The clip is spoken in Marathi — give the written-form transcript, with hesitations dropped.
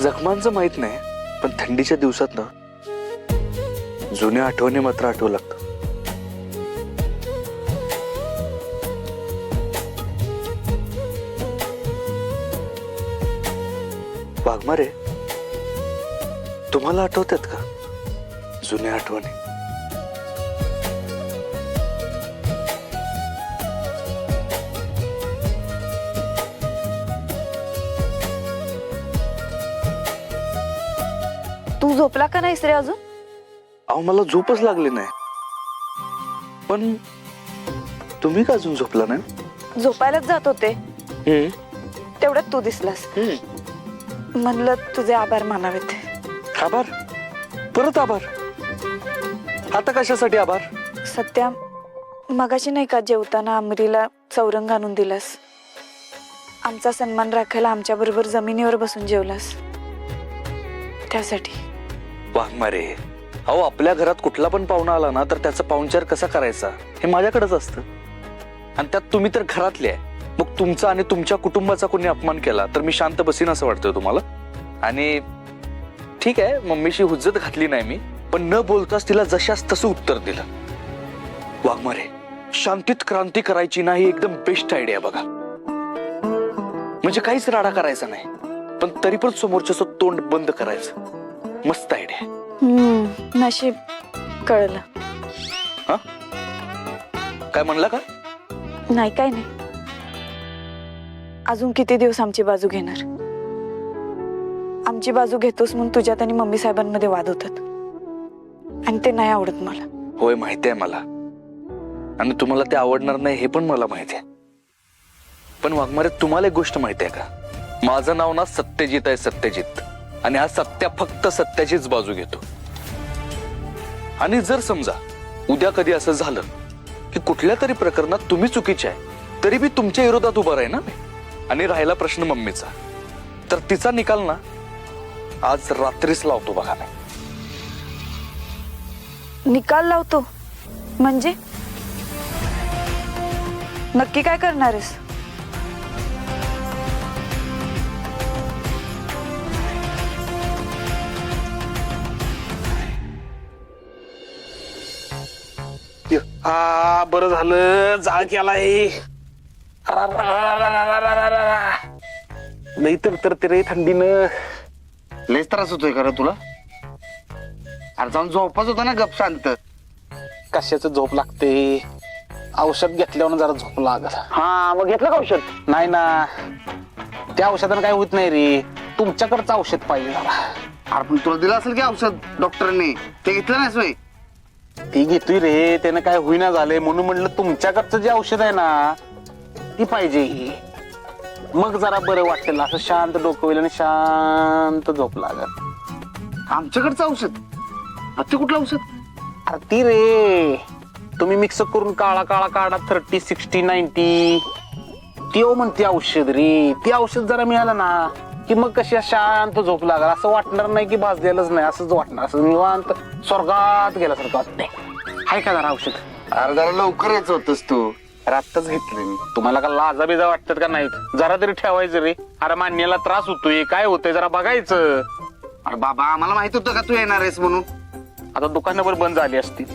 जखमांचं माहित नाही, पण थंडीच्या दिवसात ना जुन्या आठवणी मात्र आठवू लागतात. वाघमारे, तुम्हाला आठवतात का जुन्या आठवणी? तू झोपला का नाहीस रे अजून? अहो, मला झोपच लागली नाही. पण तुम्ही का अजून झोपला नाही? झोपायलाच जात होते, तेवढ्यात तू दिसलास. म्हणलं तुझे आभार मानावेत. आभार? परत आभार? आता कशासाठी आभार? सत्या, मगाशी नाही का जेवताना अमरीला चौरंग आणून दिलास, आमचा सन्मान राखायला आमच्या बरोबर जमिनीवर बसून जेवलास, त्यासाठी. वाघमारे, अहो आपल्या घरात कुठला पण पाहुणा आला ना तर त्याचा पाहुणचार कसा करायचा हे माझ्याकडेच असतं. आणि त्यात तुम्ही तर घरातले आहे. मग तुमचा आणि तुमच्या कुटुंबाचा कोणी अपमान केला तर मी शांत बसीन असं वाटतंय तुम्हाला? आणि ठीक आहे, मम्मीशी हुज्जत घातली नाही मी, पण न बोलताच तिला जशास तसं उत्तर दिलं. वाघमारे, शांतीत क्रांती करायची नाही, एकदम बेस्ट आयडिया बघा. म्हणजे काहीच राडा करायचा नाही, पण तरी पण समोरच्याचं तोंड बंद करायचं. मस्त आयडिया. नशीब कळलं. हा, काय म्हणला का? नाही, काय नाही. अजून किती दिवस आमची बाजू घेणार? आमची बाजू घेतोस म्हणून तुझ्यात आणि मम्मी साहेबांमध्ये वाद होतात, आणि ते नाही आवडत मला. होय, माहिती आहे मला, आणि तुम्हाला ते आवडणार नाही हे पण मला माहिती आहे. पण वाघमारे, तुम्हाला एक गोष्ट माहिती आहे का? माझं नाव ना सत्यजित आहे, सत्यजित. आणि हा सत्या फक्त सत्याचीच बाजू घेतो. आणि जर समजा उद्या कधी असं झालं की कुठल्या तरी प्रकरणात तुम्ही चुकीचे आहे, तरी मी तुमच्या विरोधात उभा राहीन ना मी. आणि राहिला प्रश्न मम्मीचा, तर तिचा निकाल ना आज रात्रीच लावतो बघा मी. निकाल लावतो म्हणजे? नक्की काय करणार आहेस? हा, बरं झालं जाळ केलाय. लई तर रे थंडीनं. लयच त्रास होतोय खरं तुला? अरे जाऊन झोपाच होता ना गप शांत. कशाचं झोप लागते? औषध घेतल्यावर जरा झोप लागत. हा, मग घेतलं का औषध? नाही ना, त्या औषधानं काय होत नाही रे. तुमच्याकडचं औषध पाहिजे जरा. अरे पण तुला दिलं असेल की औषध डॉक्टरने, ते घेतलं नाहीस होय? ती घेतोय रे, त्यानं काय होईना झालंय म्हणून म्हणलं तुमच्याकडचं जे औषध आहे ना ती पाहिजे. मग जरा बरं वाटेल, असं शांत डोकं होईल आणि शांत झोप लागत. आमच्याकडचं औषध? ते कुठलं औषध? अरे ती रे, तुम्ही मिक्स करून काळा काळा काढा 30, 60, 90 ती म्हणते औषध रे. ती औषध जरा मिळालं ना की मग कशी शांत झोप लागल. असं वाटणार नाही की भाजलेलंच नाही, असंच वाटणार, असं निवांत स्वर्गात गेल्यासारखं वाटतंय. हाय का जरा औषध? अरे जरा लवकर यायचं होतस तू. आत्ताच घेतलं मी. तुम्हाला का लाजा बिजा वाटतात का नाहीत? जरा तरी ठेवायचं रे. अरे मान्याला त्रास होतोय, काय होतंय जरा बघायचं. अरे बाबा, आम्हाला माहित होतं का तू येणार आहेस म्हणून? आता दुकानावर बंद झाली असतील.